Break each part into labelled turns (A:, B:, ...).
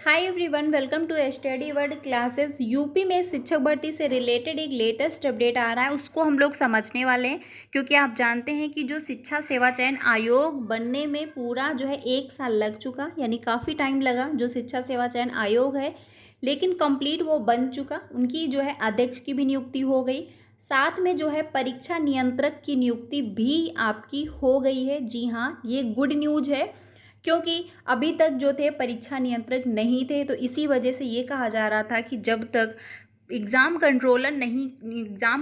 A: Hi everyone, welcome to study world classes. UP में शिक्षक भर्ती से रिलेटेड एक लेटेस्ट अपडेट आ रहा है, उसको हम लोग समझने वाले हैं। क्योंकि आप जानते हैं कि जो शिक्षा सेवा चयन आयोग बनने में पूरा जो है 1 साल लग चुका, यानी काफ़ी टाइम लगा जो शिक्षा सेवा चयन आयोग है, लेकिन कंप्लीट वो बन चुका। उनकी जो है अध्यक्ष की भी नियुक्ति हो गई, साथ में जो है परीक्षा नियंत्रक की नियुक्ति भी आपकी हो गई है। जी हाँ, ये गुड न्यूज है, क्योंकि अभी तक जो थे परीक्षा नियंत्रक नहीं थे, तो इसी वजह से ये कहा जा रहा था कि जब तक एग्ज़ाम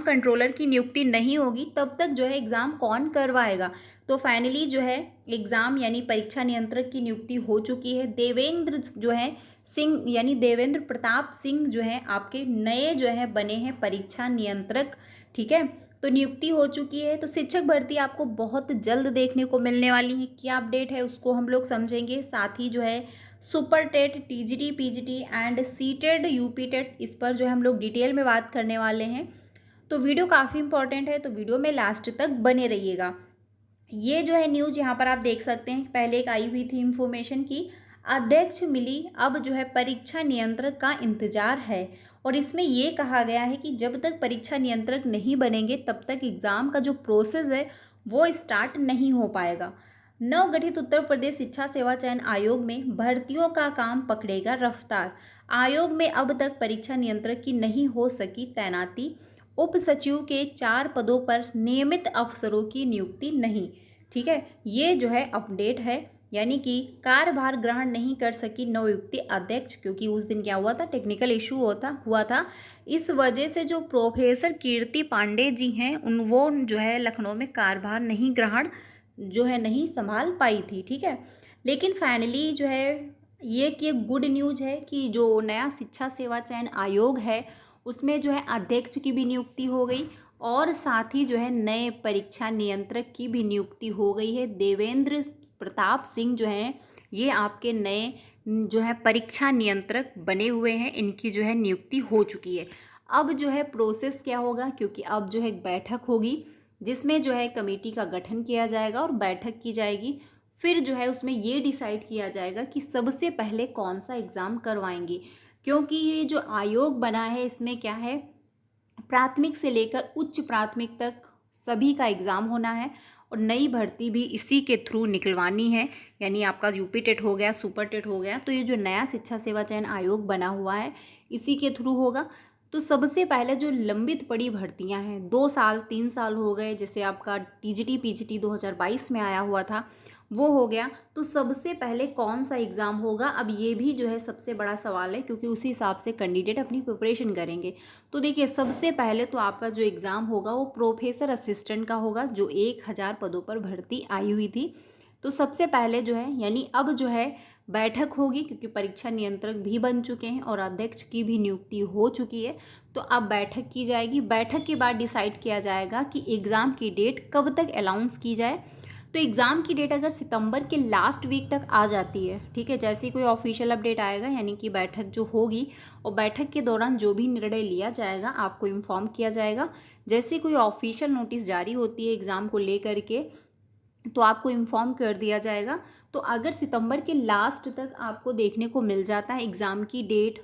A: कंट्रोलर की नियुक्ति नहीं होगी तब तक जो है एग्ज़ाम कौन करवाएगा। तो फाइनली जो है एग्ज़ाम यानी परीक्षा नियंत्रक की नियुक्ति हो चुकी है। देवेंद्र जो है सिंह यानी देवेंद्र प्रताप सिंह जो है आपके नए जो है बने हैं परीक्षा नियंत्रक। ठीक है, तो नियुक्ति हो चुकी है। तो शिक्षक भर्ती आपको बहुत जल्द देखने को मिलने वाली है। क्या अपडेट है उसको हम लोग समझेंगे। साथ ही जो है super TET, TGT, PGT and CTET, UP TET, इस पर जो है हम लोग डिटेल में बात करने वाले हैं। तो वीडियो काफ़ी इंपॉर्टेंट है, तो वीडियो में लास्ट तक बने रहिएगा। ये जो है न्यूज़ यहाँ पर आप देख सकते हैं, पहले एक आई हुई थी इन्फॉर्मेशन की अध्यक्ष मिली, अब जो है परीक्षा नियंत्रक का इंतजार है। और इसमें ये कहा गया है कि जब तक परीक्षा नियंत्रक नहीं बनेंगे तब तक एग्ज़ाम का जो प्रोसेस है वो स्टार्ट नहीं हो पाएगा। नवगठित उत्तर प्रदेश शिक्षा सेवा चयन आयोग में भर्तियों का काम पकड़ेगा रफ्तार। आयोग में अब तक परीक्षा नियंत्रक की नहीं हो सकी तैनाती। उप सचिव के 4 पदों पर नियमित अफसरों की नियुक्ति नहीं। ठीक है, ये जो है अपडेट है, यानी कि कार्यभार ग्रहण नहीं कर सकी नवयुक्ति अध्यक्ष, क्योंकि उस दिन क्या हुआ था, टेक्निकल इशू हुआ था। इस वजह से जो प्रोफेसर कीर्ति पांडे जी हैं वो जो है लखनऊ में कार्यभार नहीं संभाल पाई थी। ठीक है, लेकिन फाइनली जो है ये गुड न्यूज है कि जो नया शिक्षा सेवा चयन आयोग है उसमें जो है अध्यक्ष की भी नियुक्ति हो गई, और साथ ही जो है नए परीक्षा नियंत्रक की भी नियुक्ति हो गई है। देवेंद्र प्रताप सिंह जो हैं ये आपके नए जो है परीक्षा नियंत्रक बने हुए हैं, इनकी जो है नियुक्ति हो चुकी है। अब जो है प्रोसेस क्या होगा, क्योंकि अब जो है एक बैठक होगी जिसमें जो है कमेटी का गठन किया जाएगा और बैठक की जाएगी। फिर जो है उसमें ये डिसाइड किया जाएगा कि सबसे पहले कौन सा एग्ज़ाम करवाएंगे। क्योंकि ये जो आयोग बना है इसमें क्या है, प्राथमिक से लेकर उच्च प्राथमिक तक सभी का एग्ज़ाम होना है, और नई भर्ती भी इसी के थ्रू निकलवानी है। यानी आपका यूपी टेट हो गया, सुपर टेट हो गया, तो ये जो नया शिक्षा सेवा चयन आयोग बना हुआ है इसी के थ्रू होगा। तो सबसे पहले जो लंबित पड़ी भर्तियां हैं, 2 साल 3 साल हो गए, जैसे आपका टीजीटी पीजीटी 2022 में आया हुआ था वो हो गया, तो सबसे पहले कौन सा एग्ज़ाम होगा, अब ये भी जो है सबसे बड़ा सवाल है, क्योंकि उसी हिसाब से कैंडिडेट अपनी प्रिपरेशन करेंगे। तो देखिए, सबसे पहले तो आपका जो एग्ज़ाम होगा वो प्रोफेसर असिस्टेंट का होगा, जो 1000 पदों पर भर्ती आई हुई थी। तो सबसे पहले जो है, यानी अब जो है बैठक होगी, क्योंकि परीक्षा नियंत्रक भी बन चुके हैं और अध्यक्ष की भी नियुक्ति हो चुकी है। तो अब बैठक की जाएगी, बैठक के बाद डिसाइड किया जाएगा कि एग्ज़ाम की डेट कब तक अनाउंस की जाए। तो एग्ज़ाम की डेट अगर सितंबर के लास्ट वीक तक आ जाती है, ठीक है, जैसे ही कोई ऑफिशियल अपडेट आएगा, यानी कि बैठक जो होगी और बैठक के दौरान जो भी निर्णय लिया जाएगा आपको इन्फॉर्म किया जाएगा। जैसे कोई ऑफिशियल नोटिस जारी होती है एग्ज़ाम को लेकर के, तो आपको इन्फॉर्म कर दिया जाएगा। तो अगर सितंबर के लास्ट तक आपको देखने को मिल जाता है एग्ज़ाम की डेट,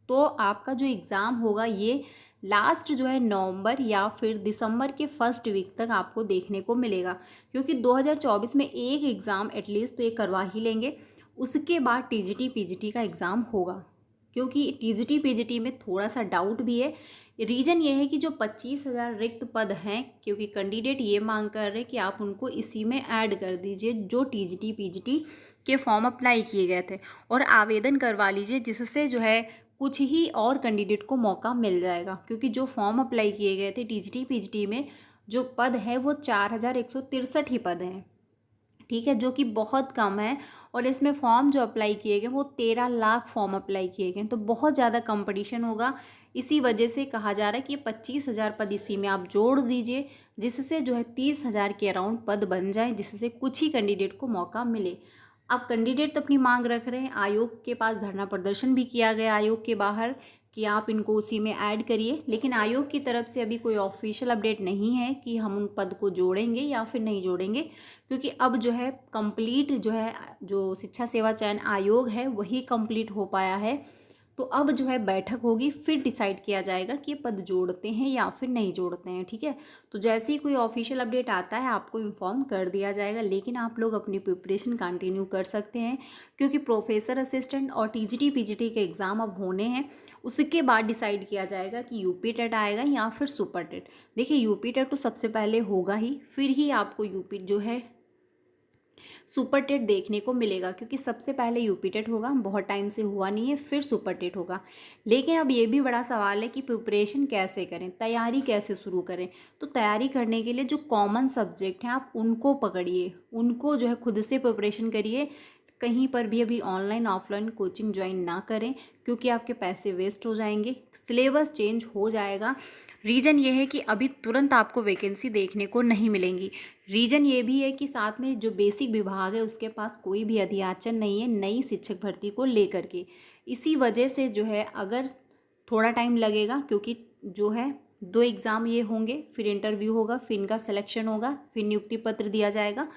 A: तो आपका जो एग्ज़ाम होगा ये लास्ट जो है नवंबर या फिर दिसंबर के फर्स्ट वीक तक आपको देखने को मिलेगा। क्योंकि 2024 में एक एग्ज़ाम एटलीस्ट तो ये करवा ही लेंगे, उसके बाद टीजीटी पीजीटी का एग्ज़ाम होगा। क्योंकि टीजीटी पीजीटी में थोड़ा सा डाउट भी है। रीज़न ये है कि जो 25,000 रिक्त पद हैं, क्योंकि कैंडिडेट ये मांग कर रहे हैं कि आप उनको इसी में ऐड कर दीजिए जो टीजीटी पीजीटी के फॉर्म अप्लाई किए गए थे, और आवेदन करवा लीजिए, जिससे जो है कुछ ही और कैंडिडेट को मौका मिल जाएगा। क्योंकि जो फॉर्म अप्लाई किए गए थे टीजीटी पीजीटी में, जो पद है वो 4163 ही पद हैं। ठीक है, जो कि बहुत कम है, और इसमें फॉर्म जो अप्लाई किए गए वो 13 लाख फॉर्म अप्लाई किए गए, तो बहुत ज़्यादा कंपटीशन होगा। इसी वजह से कहा जा रहा है कि 25,000 पद इसी में आप जोड़ दीजिए, जिससे जो है 30,000 के अराउंड पद बन जाए, जिससे कुछ ही कैंडिडेट को मौका मिले। अब कैंडिडेट तो अपनी मांग रख रहे हैं, आयोग के पास धरना प्रदर्शन भी किया गया आयोग के बाहर कि आप इनको उसी में ऐड करिए। लेकिन आयोग की तरफ से अभी कोई ऑफिशियल अपडेट नहीं है कि हम उन पद को जोड़ेंगे या फिर नहीं जोड़ेंगे, क्योंकि अब जो है कंप्लीट जो है जो शिक्षा सेवा चयन आयोग है वही कंप्लीट हो पाया है। तो अब जो है बैठक होगी, फिर डिसाइड किया जाएगा कि ये पद जोड़ते हैं या फिर नहीं जोड़ते हैं। ठीक है, तो जैसे ही कोई ऑफिशियल अपडेट आता है आपको इन्फॉर्म कर दिया जाएगा। लेकिन आप लोग अपनी प्रिपरेशन कंटिन्यू कर सकते हैं, क्योंकि प्रोफेसर असिस्टेंट और टीजीटी पीजीटी के एग्ज़ाम अब होने हैं। उसके बाद डिसाइड किया जाएगा कि यूपी टेट आएगा या फिर सुपर टेट। देखिए यूपी टेट तो सबसे पहले होगा ही, फिर ही आपको यूपी जो है सुपर टेट देखने को मिलेगा, क्योंकि सबसे पहले यूपी टेट होगा, बहुत टाइम से हुआ नहीं है, फिर सुपर टेट होगा। लेकिन अब ये भी बड़ा सवाल है कि प्रिपरेशन कैसे करें, तैयारी कैसे शुरू करें। तो तैयारी करने के लिए जो कॉमन सब्जेक्ट हैं आप उनको पकड़िए, उनको जो है खुद से प्रिपरेशन करिए। कहीं पर भी अभी ऑनलाइन ऑफलाइन कोचिंग ज्वाइन ना करें, क्योंकि आपके पैसे वेस्ट हो जाएंगे, सिलेबस चेंज हो जाएगा। रीज़न ये है कि अभी तुरंत आपको वैकेंसी देखने को नहीं मिलेंगी। रीज़न ये भी है कि साथ में जो बेसिक विभाग है उसके पास कोई भी अध्याचन नहीं है नई शिक्षक भर्ती को लेकर के। इसी वजह से जो है अगर थोड़ा टाइम लगेगा, क्योंकि जो है 2 एग्ज़ाम ये होंगे, फिर इंटरव्यू होगा, फिर इनका सिलेक्शन होगा, फिर नियुक्ति पत्र दिया जाएगा।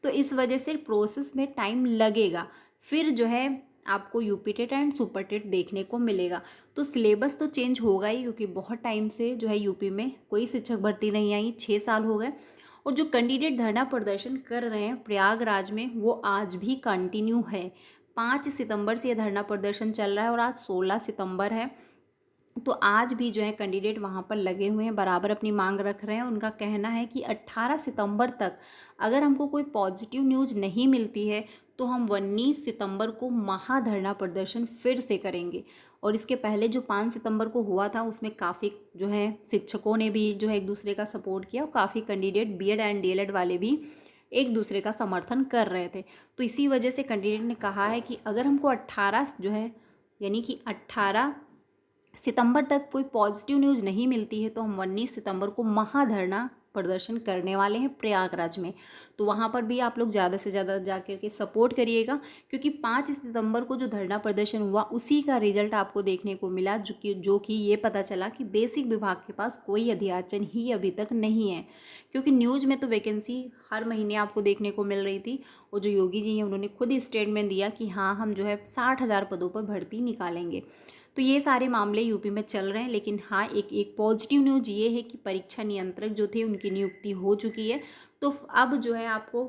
A: तो इस वजह से प्रोसेस में टाइम लगेगा। फिर जो है आपको UP TET and super TET देखने को मिलेगा। तो सिलेबस तो चेंज होगा ही, क्योंकि बहुत टाइम से जो है यूपी में कोई शिक्षक भर्ती नहीं आई, 6 साल हो गए। और जो कैंडिडेट धरना प्रदर्शन कर रहे हैं प्रयागराज में वो आज भी कंटिन्यू है। 5 सितंबर से ये धरना प्रदर्शन चल रहा है और आज 16 सितंबर है। तो आज भी जो है कैंडिडेट वहाँ पर लगे हुए हैं, बराबर अपनी मांग रख रहे हैं। उनका कहना है कि 18 सितंबर तक अगर हमको कोई पॉजिटिव न्यूज़ नहीं मिलती है तो हम 19 सितंबर को महाधरना प्रदर्शन फिर से करेंगे। और इसके पहले जो 5 सितंबर को हुआ था उसमें काफ़ी जो है शिक्षकों ने भी जो है एक दूसरे का सपोर्ट किया, और काफ़ी कैंडिडेट बीएड एंड डीएलएड वाले भी एक दूसरे का समर्थन कर रहे थे। तो इसी वजह से कैंडिडेट ने कहा है कि अगर हमको 18 जो है यानी कि 18 सितंबर तक कोई पॉजिटिव न्यूज़ नहीं मिलती है तो हम 19 सितंबर को महाधरना प्रदर्शन करने वाले हैं प्रयागराज में। तो वहाँ पर भी आप लोग ज़्यादा से ज़्यादा जाकर के सपोर्ट करिएगा, क्योंकि 5 सितंबर को जो धरना प्रदर्शन हुआ उसी का रिजल्ट आपको देखने को मिला, जो कि ये पता चला कि बेसिक विभाग के पास कोई अध्याचन ही अभी तक नहीं है। क्योंकि न्यूज़ में तो वैकेंसी हर महीने आपको देखने को मिल रही थी, और जो योगी जी हैं उन्होंने खुद स्टेटमेंट दिया कि हाँ हम जो है 60,000 पदों पर भर्ती निकालेंगे। तो ये सारे मामले यूपी में चल रहे हैं। लेकिन हाँ एक पॉजिटिव न्यूज़ ये है कि परीक्षा नियंत्रक जो थे उनकी नियुक्ति हो चुकी है। तो अब जो है आपको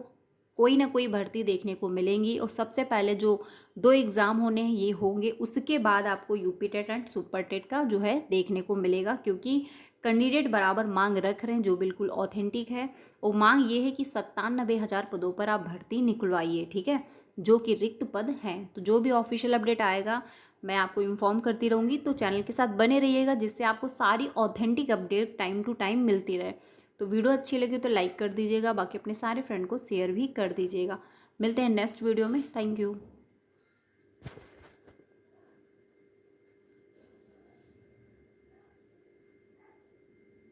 A: कोई ना कोई भर्ती देखने को मिलेंगी, और सबसे पहले जो 2 एग्ज़ाम होने हैं ये होंगे, उसके बाद आपको UP TET and super TET का जो है देखने को मिलेगा। क्योंकि कैंडिडेट बराबर मांग रख रहे हैं जो बिल्कुल ऑथेंटिक है। और मांग ये है कि 97,000 पदों पर आप भर्ती निकलवाइए, ठीक है, जो कि रिक्त पद हैं। तो जो भी ऑफिशियल अपडेट आएगा मैं आपको इन्फॉर्म करती रहूँगी। तो चैनल के साथ बने रहिएगा, जिससे आपको सारी authentic update time to time मिलती रहे। तो वीडियो अच्छी लगी तो लाइक कर दीजिएगा, बाकी अपने सारे फ्रेंड को शेयर भी कर दीजिएगा। मिलते हैं नेक्स्ट वीडियो में। Thank you.